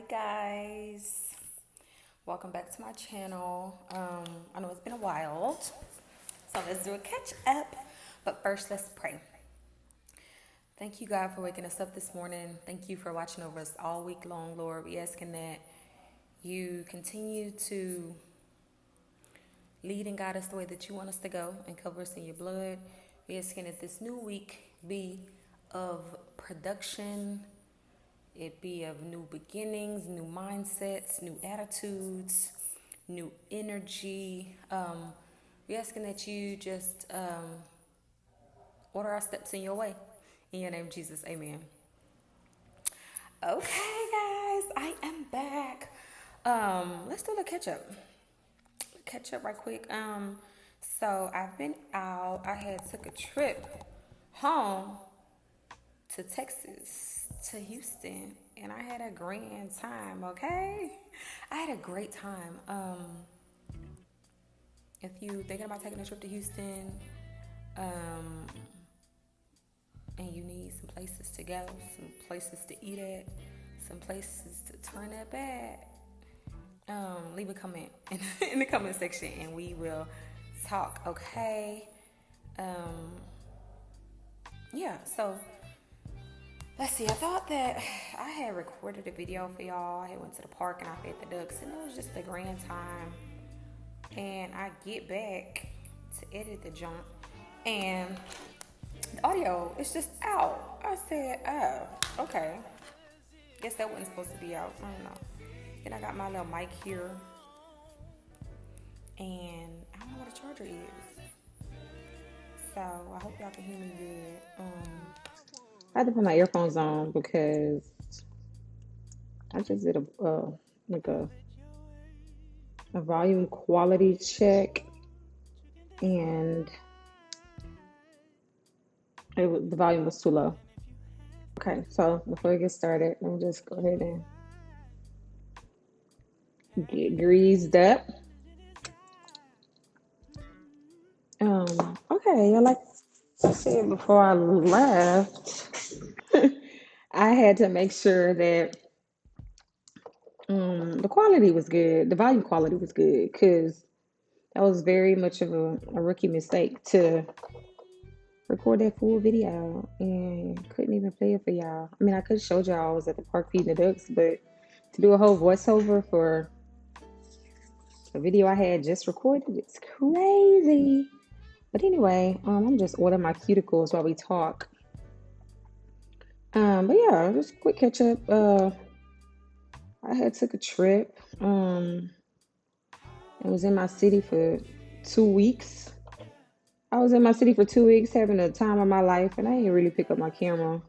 Hi guys, welcome back to my channel. I know it's been a while, so let's do a catch up. But first, let's pray. Thank you, God, for waking us up this morning. Thank you for watching over us all week long, Lord. We asking that you continue to lead and guide us the way that you want us to go and cover us in your blood. We asking that this new week be of production. It be of new beginnings, new mindsets, new attitudes, new energy. We asking that you just order our steps in your way. In your name, Jesus, amen. Okay, guys, I am back. Let's do the catch up. Catch up right quick. So I've been out. I had took a trip home to Texas, to Houston, and I had a grand time, okay? I had a great time. If you thinking about taking a trip to Houston, um, and you need some places to go, some places to eat at, some places to turn up at, leave a comment in the comment section and we will talk, okay? Um, yeah, so let's see. I thought that I had recorded a video for y'all. I went to the park and I fed the ducks, and it was just a grand time. And I get back to edit the junk, and the audio is just out. I said, "Oh, okay. Guess that wasn't supposed to be out. I don't know." Then I got my little mic here, and I don't know what a charger is. So I hope y'all can hear me good. I had to put my earphones on because I just did like a volume quality check, and the volume was too low. Okay, so before we get started, let me just go ahead and get greased up. Okay, like I said before I left, I had to make sure that the quality was good, the volume quality was good, because that was very much of a rookie mistake to record that full video and couldn't even play it for y'all. I mean, I could have showed y'all I was at the park feeding the ducks, but to do a whole voiceover for a video I had just recorded, it's crazy. But anyway, I'm just ordering my cuticles while we talk. But yeah, just a quick catch up. I had took a trip. I was in my city for 2 weeks. I was in my city for 2 weeks having the time of my life, and I didn't really pick up my camera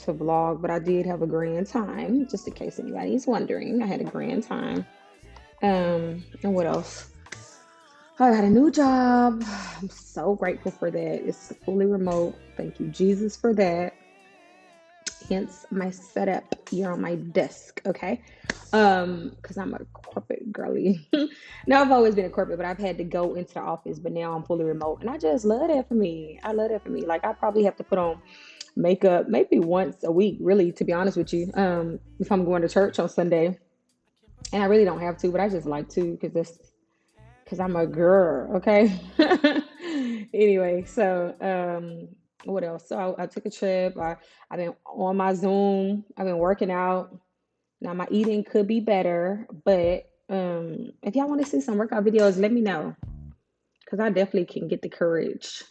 to vlog, but I did have a grand time. Just in case anybody's wondering, I had a grand time. And what else? I got a new job. I'm so grateful for that. It's fully remote. Thank you, Jesus, for that. Hence my setup here on my desk, okay? Because I'm a corporate girly. Now I've always been a corporate, but I've had to go into the office, but now I'm fully remote. And I just love that for me. I love that for me. Like I probably have to put on makeup maybe once a week, really, to be honest with you. If I'm going to church on Sunday. And I really don't have to, but I just like to because I'm a girl, okay? Anyway, so what else? So I took a trip. I've been on my Zoom. I've been working out. Now my eating could be better, but if y'all want to see some workout videos, let me know because I definitely can get the courage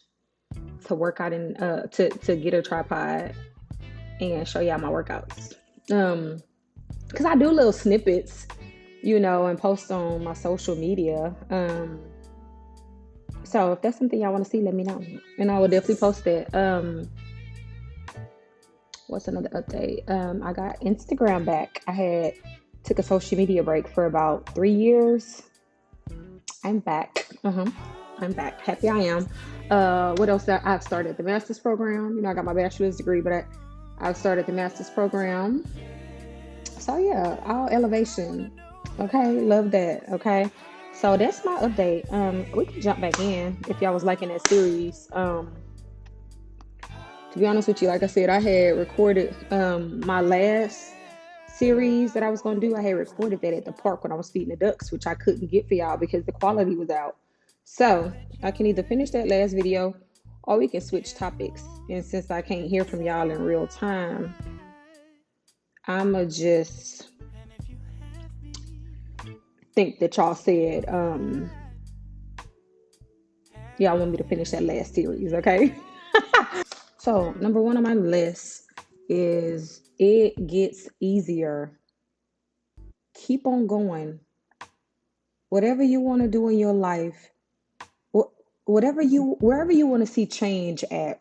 to work out and to get a tripod and show y'all my workouts. Because I do little snippets, and post on my social media. So if that's something y'all want to see, let me know, and I will definitely post it. What's another update? I got Instagram back. I had took a social media break for about 3 years. I'm back. I'm back. Happy I am. What else? I've started the master's program. I got my bachelor's degree, but I've started the master's program. So yeah, all elevation. Okay, love that. Okay, so that's my update. We can jump back in if y'all was liking that series. To be honest with you, like I said, I had recorded my last series that I was going to do. I had recorded that at the park when I was feeding the ducks, which I couldn't get for y'all because the quality was out. So I can either finish that last video or we can switch topics. And since I can't hear from y'all in real time, I'ma just think that y'all said y'all want me to finish that last series, okay? So number one on my list is it gets easier. Keep on going. Whatever you want to do in your life, wherever you want to see change at,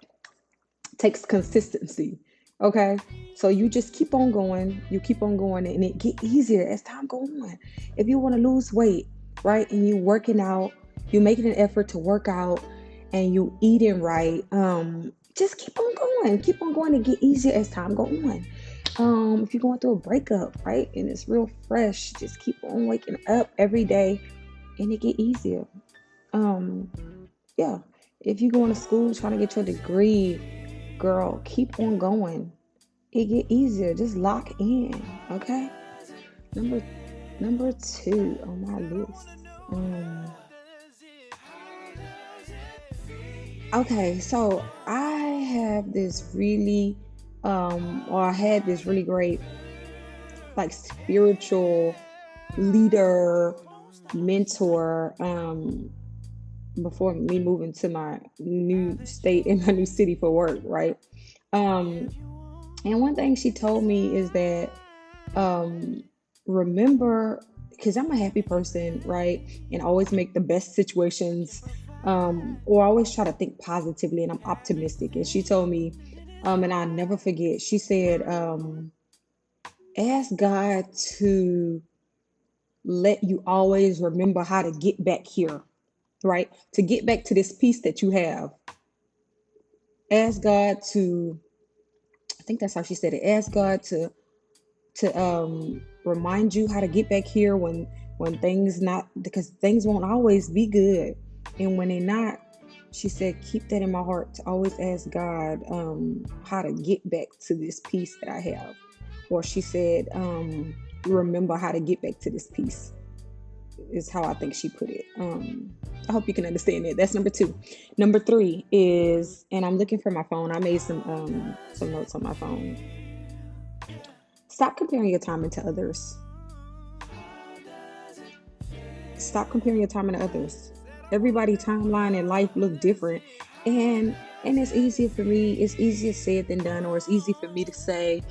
takes consistency. Okay, so you just keep on going, and it get easier as time goes on. If you want to lose weight, right, and you working out, you making an effort to work out, and you eating right, just keep on going, and get easier as time goes on. If you're going through a breakup, right, and it's real fresh, just keep on waking up every day, and it get easier. Yeah, if you're going to school trying to get your degree, girl, keep on going. It get easier. Just lock in. Okay. Number two on my list. Okay, so I have this really or I had this really great like spiritual leader, mentor, before me moving to my new state in my new city for work, right? And one thing she told me is that remember, because I'm a happy person, right? And I always make the best situations, or I always try to think positively, and I'm optimistic. And she told me, and I'll never forget, she said, ask God to let you always remember how to get back here, right? To get back to this peace that you have. Ask God to, I think that's how she said it. Ask God to remind you how to get back here when things not, because things won't always be good, and when they're not, she said, keep that in my heart to always ask God how to get back to this peace that I have. Or she said, remember how to get back to this peace, is how I think she put it. I hope you can understand it. That's number two. Number three is, and I'm looking for my phone. I made some notes on my phone. Stop comparing your timing to others. Stop comparing your timing to others. Everybody's timeline in life look different, and it's easier for me. It's easier said than done, or it's easy for me to say,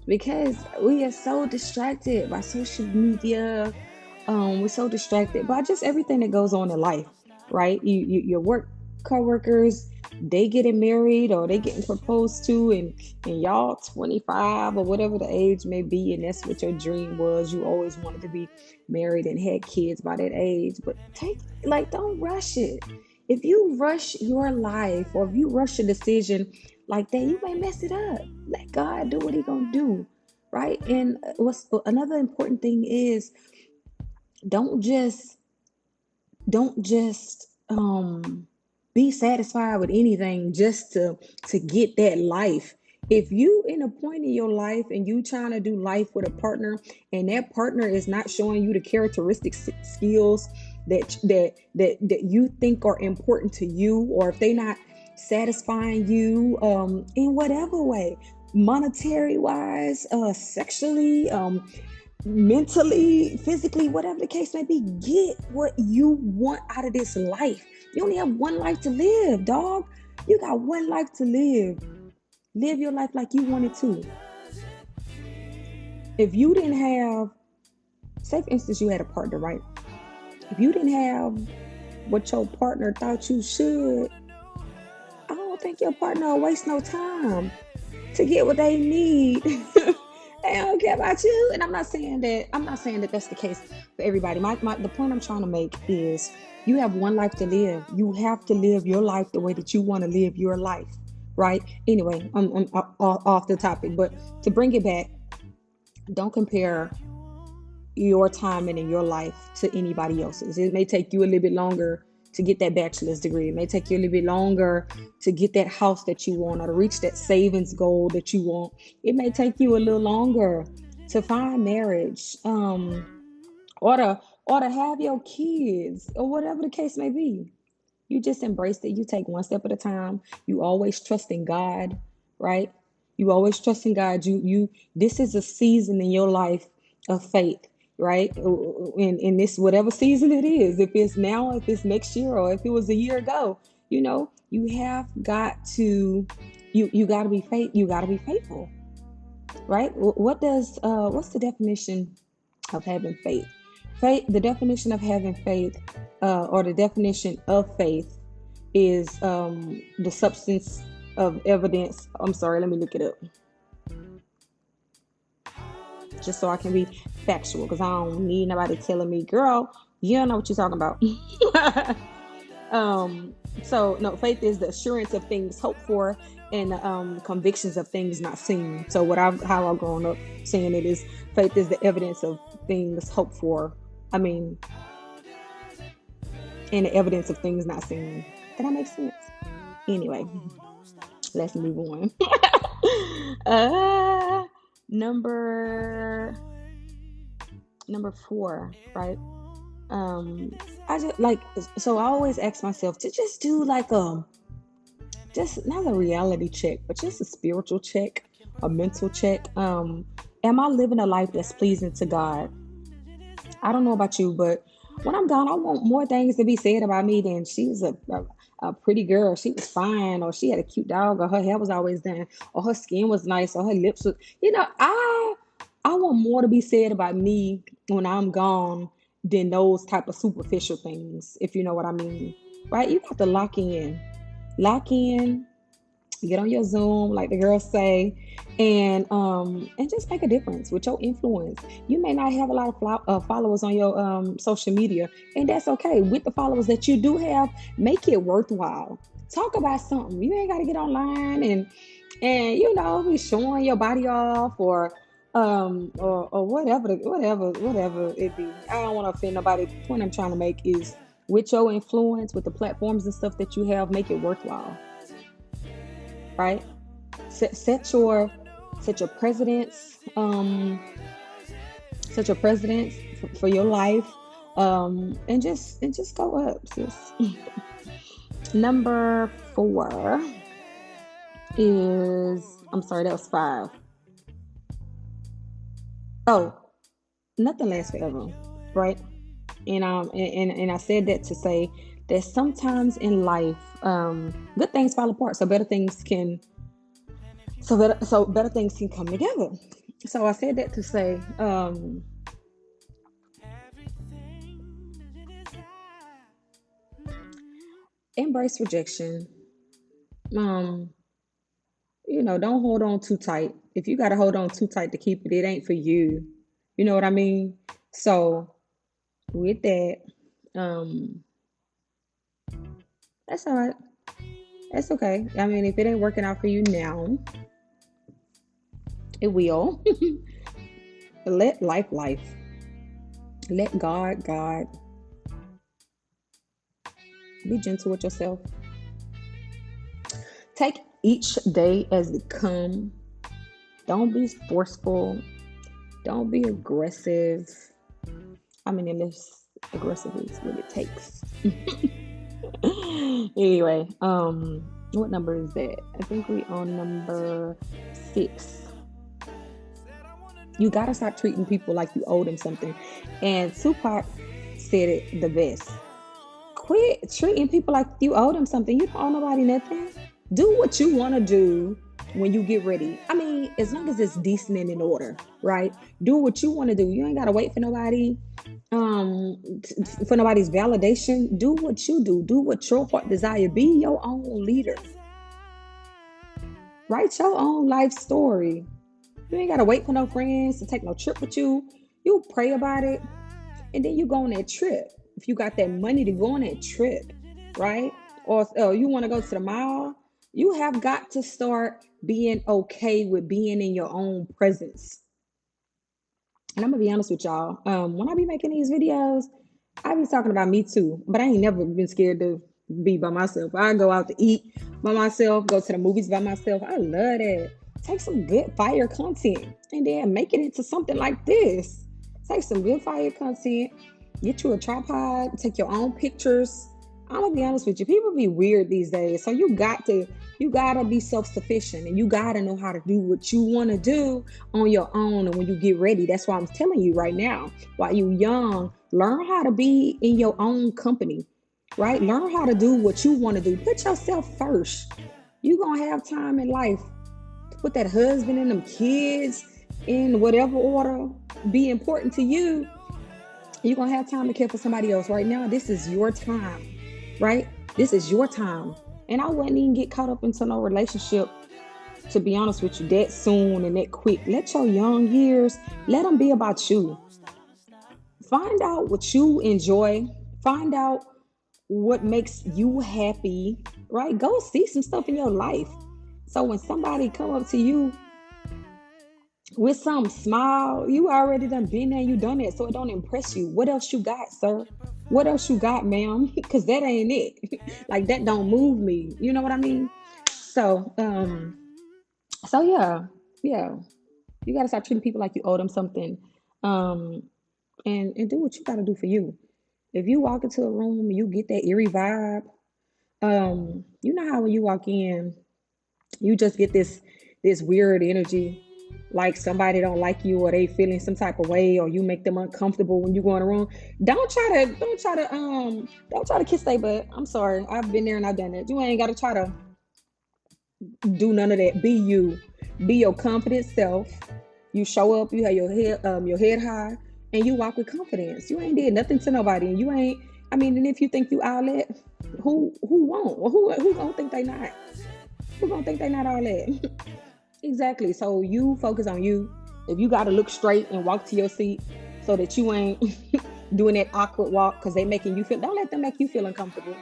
because we are so distracted by social media. We're so distracted by just everything that goes on in life, right? Your work coworkers, they getting married or they getting proposed to, and y'all 25 or whatever the age may be, and that's what your dream was. You always wanted to be married and had kids by that age. But don't rush it. If you rush your life, or if you rush a decision like that, you may mess it up. Let God do what He gonna do, right? And what's another important thing is, don't just be satisfied with anything just to get that life. If you in a point in your life and you trying to do life with a partner, and that partner is not showing you the characteristic skills that you think are important to you, or if they not satisfying you in whatever way, monetary wise, sexually, mentally, physically, whatever the case may be, get what you want out of this life. You only have one life to live, dog. You got one life to live. Live your life like you wanted to. If you didn't have, say for instance, you had a partner, right? If you didn't have what your partner thought you should, I don't think your partner will waste no time to get what they need. They don't care about you. And I'm not saying that that's the case for everybody. The point I'm trying to make is, you have one life to live. You have to live your life the way that you want to live your life, right? Anyway, I'm off the topic, but to bring it back, don't compare your timing in your life to anybody else's. It may take you a little bit longer to get that bachelor's degree. It may take you a little bit longer to get that house that you want, or to reach that savings goal that you want. It may take you a little longer to find marriage, or to have your kids, or whatever the case may be. You just embrace it. You take one step at a time. You always trust in God, right? You always trust in God. You this is a season in your life of faith, right? In this whatever season it is, if it's now, if it's next year, or if it was a year ago, you have got to you got to be faithful, right? What's the definition of having faith? The definition of having faith, or the definition of faith, is the substance of evidence. I'm sorry, let me look it up just so I can be factual, because I don't need nobody telling me, girl, you don't know what you're talking about. um, so no, faith is the assurance of things hoped for, and convictions of things not seen. So how I've grown up saying it is, faith is the evidence of things hoped for. I mean, and the evidence of things not seen. Did that make sense? Anyway, let's move on. uh, number number 4, right? Um, I just like so I always ask myself to just do like just not a reality check, but just a spiritual check, a mental check. Am I living a life that's pleasing to God? I don't know about you, but when I'm gone, I want more things to be said about me than she was a pretty girl. She was fine, or she had a cute dog, or her hair was always done, or her skin was nice, or her lips was. I want more to be said about me when I'm gone than those type of superficial things, if you know what I mean. Right? You got to lock in, get on your Zoom, like the girls say, and just make a difference with your influence. You may not have a lot of followers on your social media, and that's okay. With the followers that you do have, make it worthwhile. Talk about something. You ain't got to get online and be showing your body off, or whatever it be. I don't want to offend nobody. The point I'm trying to make is, with your influence, with the platforms and stuff that you have, make it worthwhile, right? Set your presidents, for your life, and just go up, sis. Number 4 is, I'm sorry, that was 5. Oh, nothing lasts forever, right? And I said that to say that sometimes in life, good things fall apart, so better things can come together. So I said that to say, embrace rejection. Um, don't hold on too tight. If you got to hold on too tight to keep it, it ain't for you. You know what I mean? So with that, um, that's all right. That's okay. I mean, if it ain't working out for you now, it will. Let life. Let God. Be gentle with yourself. Take each day as it come. Don't be forceful. Don't be aggressive. I mean, unless aggressive is what it takes. Anyway, what number is that? I think we on number 6. You gotta stop treating people like you owe them something. And Tupac said it the best. Quit treating people like you owe them something. You don't owe nobody nothing. Do what you want to do when you get ready. I mean, as long as it's decent and in order, right? Do what you want to do. You ain't gotta wait for nobody, for nobody's validation. Do what you do. Do what your heart desire. Be your own leader. Write your own life story. You ain't gotta wait for no friends to take no trip with you. You pray about it, and then you go on that trip. If you got that money to go on that trip, right? Or you want to go to the mall, you have got to start being okay with being in your own presence. And I'm gonna be honest with y'all. When I be making these videos, I be talking about me too, but I ain't never been scared to be by myself. I go out to eat by myself, go to the movies by myself. I love that. Take some good fire content and then make it into something like this. Take some good fire content, get you a tripod, take your own pictures. I'm gonna be honest with you, people be weird these days. So you gotta be self-sufficient and you gotta know how to do what you wanna do on your own. And when you get ready, that's why I'm telling you right now, while you young, learn how to be in your own company, right? Learn how to do what you want to do. Put yourself first. You gonna have time in life to put that husband and them kids in whatever order be important to you. You're gonna have time to care for somebody else. Right now, this is your time, right? This is your time. And I wouldn't even get caught up into no relationship, to be honest with you, that soon and that quick. Let your young years, let them be about you. Find out what you enjoy. Find out what makes you happy, right? Go see some stuff in your life. So when somebody come up to you with some smile, you already done been there, you done it, so it don't impress you. What else you got, sir? What else you got, ma'am? Because that ain't it. Like that don't move me. You know what I mean? So, yeah, yeah. You gotta stop treating people like you owe them something, um, and do what you gotta do for you. If you walk into a room, you get that eerie vibe. You know how when you walk in, you just get this weird energy, like somebody don't like you or they feeling some type of way, or you make them uncomfortable when you go in a room. Don't try to kiss their butt. I'm sorry, I've been there and I've done it. You ain't got to try to do none of that. Be you. Be your confident self. You show up, you have your head high, and you walk with confidence. You ain't did nothing to nobody, and you ain't. I mean, and if you think you all that, who won't? Or who gonna think they not? Who gonna think they not all that? Exactly. So you focus on you. If you gotta look straight and walk to your seat, so that you ain't doing that awkward walk because they making you feel. Don't let them make you feel uncomfortable.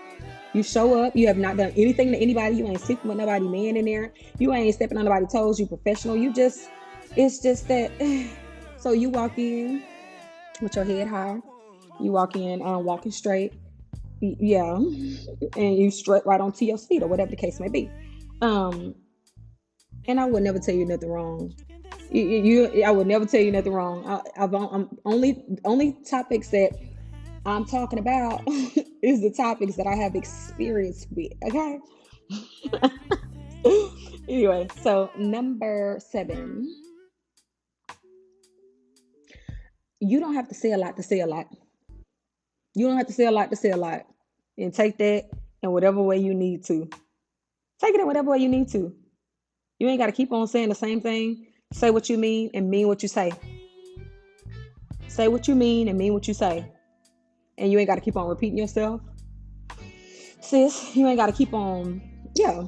You show up. You have not done anything to anybody. You ain't sleeping with nobody man in there. You ain't stepping on nobody's toes. You professional. You just. It's just that. So you walk in with your head high. You walk in walking straight. Yeah, and you strut right onto your seat or whatever the case may be. Um, and I would never tell you nothing wrong. I would never tell you nothing wrong. I'm only topics that I'm talking about is the topics that I have experience with. Okay. Anyway, so number 7, you don't have to say a lot to say a lot. You don't have to say a lot to say a lot, and take that in whatever way you need to. Take it in whatever way you need to. You ain't got to keep on saying the same thing. Say what you mean and mean what you say. Say what you mean and mean what you say. And you ain't got to keep on repeating yourself. Sis, you ain't got to keep on, yeah,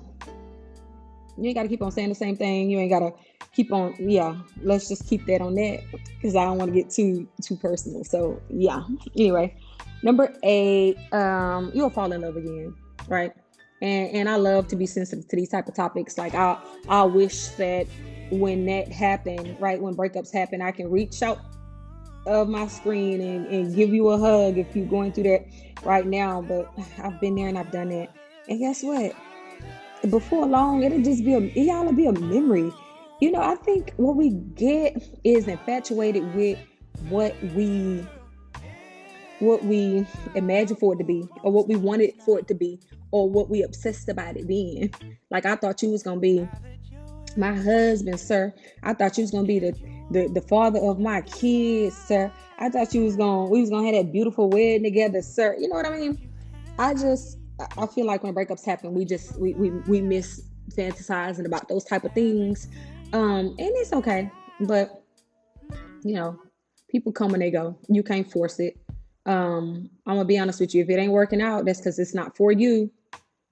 you ain't got to keep on saying the same thing. You ain't got to keep on, yeah, let's just keep that on that because I don't want to get too personal. So, yeah. Anyway, number 8, you'll fall in love again, right? And I love to be sensitive to these type of topics. Like I wish that when that happened, right, when breakups happen, I can reach out of my screen and give you a hug if you're going through that right now. But I've been there and I've done that. And guess what? Before long, y'all'll be a memory. I think what we get is infatuated with what we what we imagine for it to be, or what we wanted for it to be, or what we obsessed about it being. Like I thought you was gonna be my husband, sir. I thought you was gonna be the father of my kids, sir. I thought we was gonna have that beautiful wedding together, sir. You know what I mean? I feel like when breakups happen, we miss fantasizing about those type of things. And it's okay. But you know, people come and they go. You can't force it. I'm gonna be honest with you. If it ain't working out, that's because it's not for you.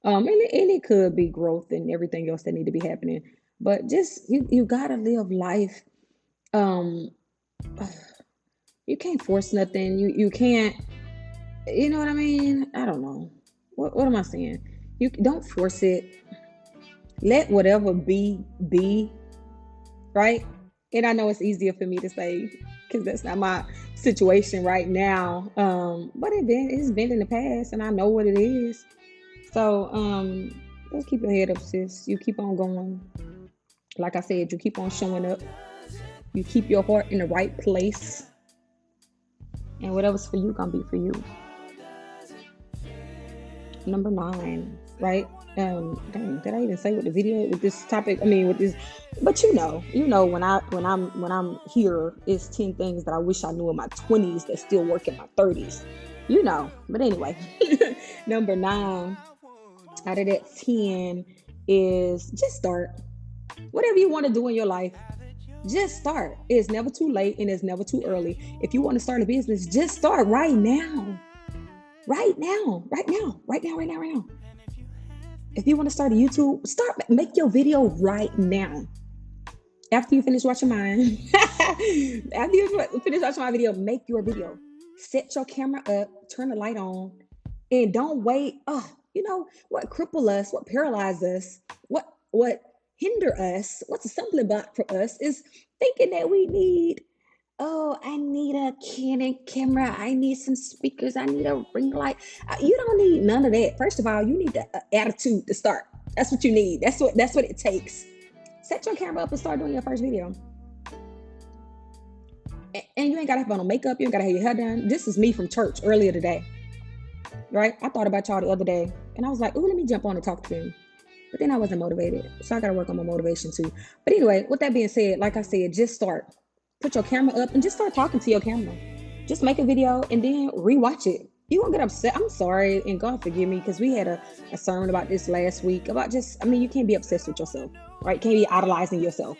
And it could be growth and everything else that need to be happening. But just you gotta live life. Um, you can't force nothing. You can't. You know what I mean? I don't know. What am I saying? You don't force it. Let whatever be, right? And I know it's easier for me to say because that's not my situation right now. But it's been in the past, and I know what it is. So just keep your head up, sis. You keep on going, Like I said, you keep on showing up. You keep your heart in the right place. And whatever's for you, gonna be for you. Number 9, right? Dang, did I even say with the video with this topic? I mean, with this, but when I'm here, it's 10 things that I wish I knew in my 20s that still work in my 30s. But anyway, number 9 out of that 10 is just start. Whatever you want to do in your life, just start. It's never too late and it's never too early. If you want to start a business, just start right now. Right now, right now, right now, right now, right now. If you want to start a YouTube, make your video right now. After you finish watching mine, after you finish watching my video, make your video. Set your camera up, turn the light on, and don't wait. What cripple us, what paralyze us, what hinder us, what's a stumbling block for us is thinking that we need, I need a Canon camera. I need some speakers. I need a ring light. You don't need none of that. First of all, you need the attitude to start. That's what you need. That's what it takes. Set your camera up and start doing your first video. And you ain't gotta have on no makeup. You ain't gotta have your hair done. This is me from church earlier today, right? I thought about y'all the other day, and I was like, "Ooh, let me jump on and talk to them." But then I wasn't motivated, so I gotta work on my motivation too. But anyway, with that being said, like I said, just start. Put your camera up and just start talking to your camera. Just make a video and then rewatch it. You won't get upset. I'm sorry, and God forgive me, because we had a sermon about this last week about you can't be obsessed with yourself, right? You can't be idolizing yourself.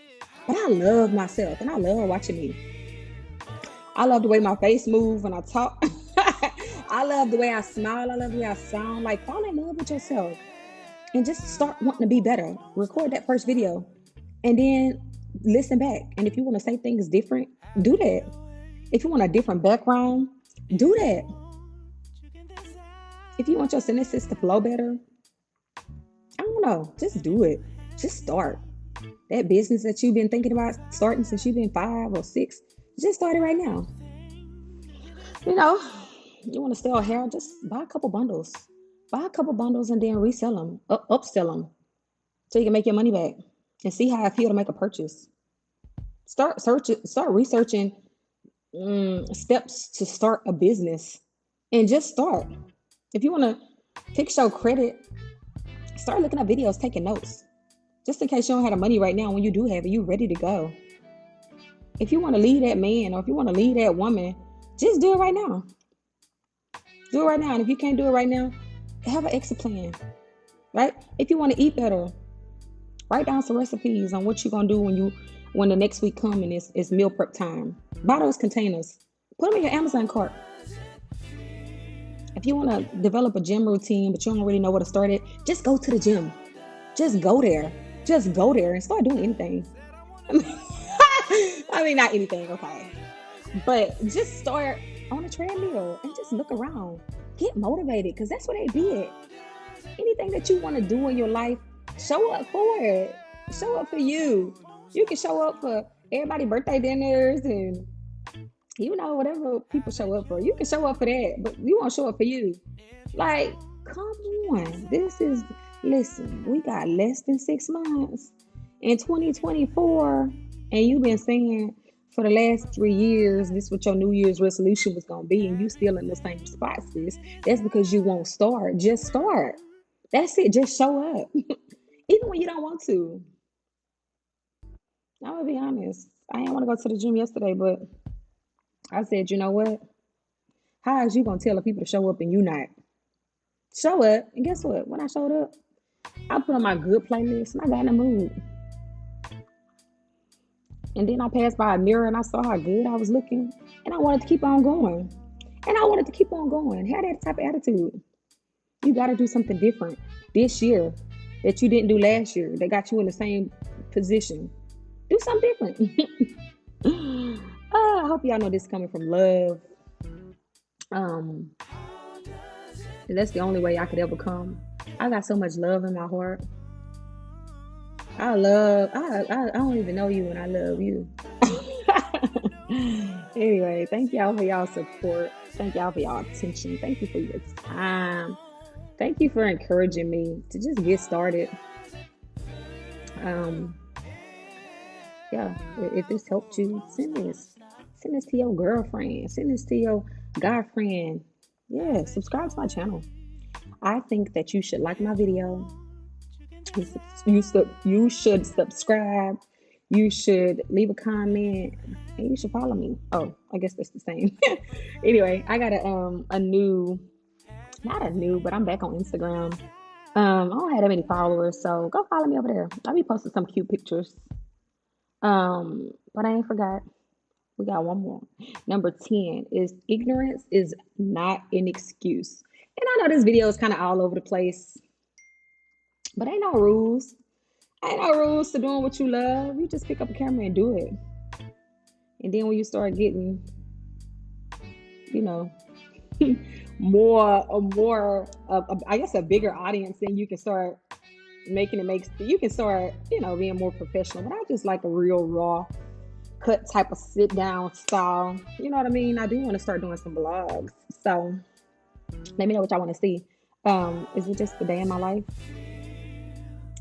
But I love myself, and I love watching me. I love the way my face moves when I talk. I love the way I smile. I love the way I sound. Like, fall in love with yourself and just start wanting to be better. Record that first video and then listen back. And if you want to say things different, do that. If you want a different background, do that. If you want your sentences to flow better, I don't know, just do it. Just start. That business that you've been thinking about starting since you've been 5 or 6, just start it right now. You want to sell hair, just buy a couple bundles. Buy a couple bundles and then resell them, upsell them, so you can make your money back and see how I feel to make a purchase. Start researching steps to start a business, and just start. If you want to fix your credit, start looking at videos, taking notes, just in case you don't have the money right now. When you do have it, you ready to go. If you want to leave that man, or if you want to leave that woman, just do it right now. Do it right now. And if you can't do it right now, have an exit plan, right? If you want to eat better, write down some recipes on what you're going to do when the next week comes and it's meal prep time. Buy those containers. Put them in your Amazon cart. If you want to develop a gym routine, but you don't really know where to start it, just go to the gym. Just go there. Just go there and start doing anything. I mean, not anything, okay. But just start on a treadmill and just look around. Get motivated, because that's what they did. Anything that you want to do in your life, show up for it. Show up for you. You can show up for everybody's birthday dinners and whatever people show up for. You can show up for that, but you won't show up for you. Like, come on. Listen, we got less than 6 months in 2024, and you've been saying for the last 3 years, this is what your New Year's resolution was going to be, and you still in the same spot, sis. That's because you won't start. Just start. That's it. Just show up. Even when you don't want to. I'm going to be honest. I didn't want to go to the gym yesterday, but I said, you know what? How is you going to tell the people to show up and you not? Show up. And guess what? When I showed up, I put on my good playlist and I got in the mood. And then I passed by a mirror and I saw how good I was looking. And I wanted to keep on going. And I wanted to keep on going. Have that type of attitude. You got to do something different this year that you didn't do last year that got you in the same position. Do something different. I hope y'all know this is coming from love. And that's the only way I could ever come. I got so much love in my heart. I don't even know you, and I love you. Anyway, thank y'all for y'all support. Thank y'all for y'all attention. Thank you for your time. Thank you for encouraging me to just get started. Yeah, if this helped you, send this. Send this to your girlfriend. Send this to your guy friend. Yeah, subscribe to my channel. I think that you should like my video. You should subscribe. You should leave a comment, and you should follow me. Oh, I guess that's the same. Anyway, I got a new, not a new, but I'm back on Instagram. I don't have that many followers, so go follow me over there. I'll be posting some cute pictures. But I ain't forgot. We got one more. Number 10 is ignorance is not an excuse. And I know this video is kind of all over the place, but ain't no rules. Ain't no rules to doing what you love. You just pick up a camera and do it. And then when you start getting, you know, I guess a bigger audience, then you can start making it makes you can start, being more professional. But I just like a real raw cut type of sit down style. You know what I mean? I do want to start doing some vlogs. So let me know what y'all want to see. Is it just the day in my life?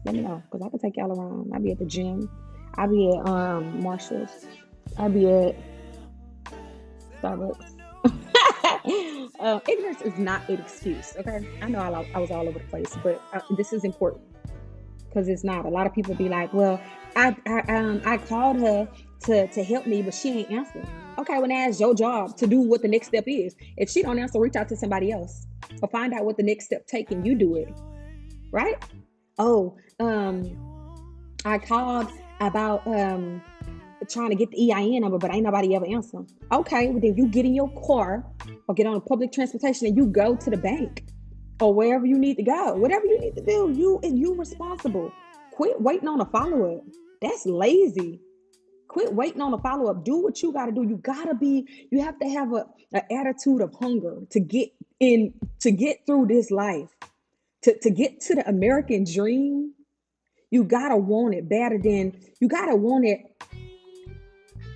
Let me know, because I can take y'all around. I'll be at the gym. I'll be at Marshall's. I'll be at Starbucks. Ignorance is not an excuse. Okay, I know I was all over the place, but this is important because it's not. A lot of people be like, "Well, I called her to help me, but she ain't answering." Okay, well now it's your job to do what the next step is. If she don't answer, reach out to somebody else or find out what the next step take, and you do it. Right? Oh, I called about trying to get the EIN number, but ain't nobody ever answer. Okay, well then you get in your car or get on a public transportation and you go to the bank or wherever you need to go. Whatever you need to do, you responsible. Quit waiting on a follow up. That's lazy. Quit waiting on a follow up. Do what you got to do. You have to have an attitude of hunger to get through this life. To get to the American dream, you gotta want it better than you gotta want it.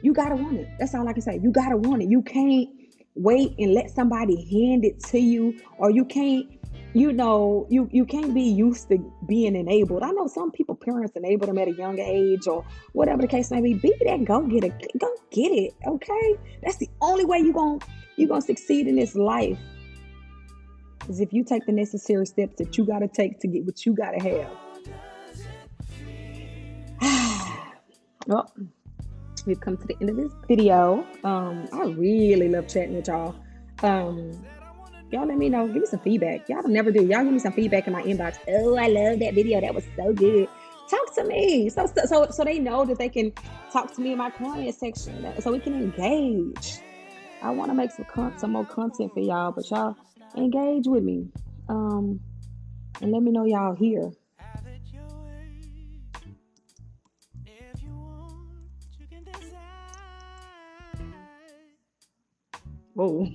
You gotta want it. That's all I can say. You gotta want it. You can't wait and let somebody hand it to you, or you can't, you can't be used to being enabled. I know some people, parents enable them at a younger age or whatever the case may be. Be that go get it. Go get it. Okay? That's the only way you're gonna succeed in this life. Is if you take the necessary steps that you gotta take to get what you gotta have. Well, we've come to the end of this video. I really love chatting with y'all. Y'all let me know. Give me some feedback. Y'all never do. Y'all give me some feedback in my inbox. Oh, I love that video. That was so good. Talk to me. So they know that they can talk to me in my comment section, so we can engage. I want to make some more content for y'all, but y'all engage with me. And let me know y'all here. Whoa.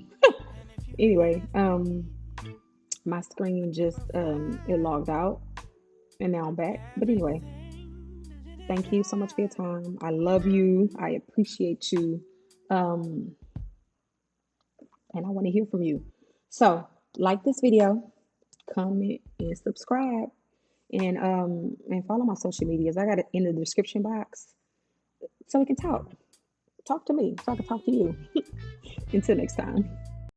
Anyway, my screen just it logged out and now I'm back. But anyway, thank you so much for your time. I love you. I appreciate you. And I want to hear from you. So like this video, comment, and subscribe, and follow my social medias. I got it in the description box so we can talk. Talk to me so I can talk to you. Until next time.